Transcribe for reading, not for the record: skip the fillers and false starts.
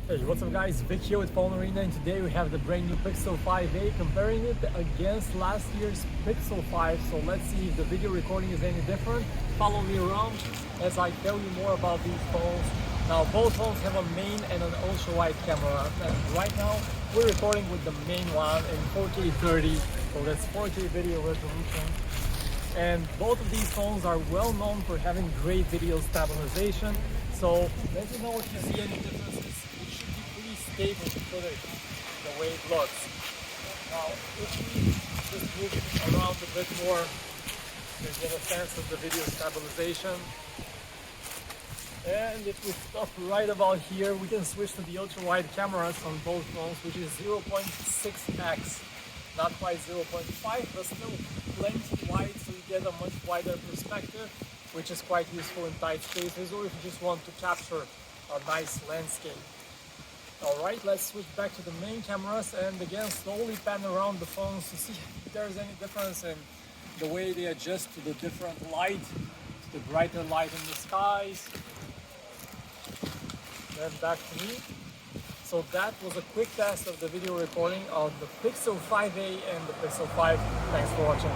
Hey, what's up guys, Vic here with PhoneArena, and today we have the brand new Pixel 5a, comparing it against last year's Pixel 5. So let's see if the video recording is any different. Follow me around as I tell you more about these phones. Now both phones have a main and an ultra-wide camera, and right now we're recording with the main one in 4K 30, so that's 4K video resolution. And both of these phones are well known for having great video stabilization, so let me know if you see any differences. It should be pretty stable footage the way it looks. Now if we just move it around a bit more to get a sense of the video stabilization, and if we stop right about here, we can switch to the ultra-wide cameras on both phones, which is 0.6x. Not quite 0.5, but still plenty wide, so you get a much wider perspective, which is quite useful in tight spaces, or if you just want to capture a nice landscape. Alright, let's switch back to the main cameras, and again slowly pan around the phones to see if there's any difference in the way they adjust to the different light, to the brighter light in the skies. Then back to me. So that was a quick test of the video recording of the Pixel 5a and the Pixel 5. Thanks for watching.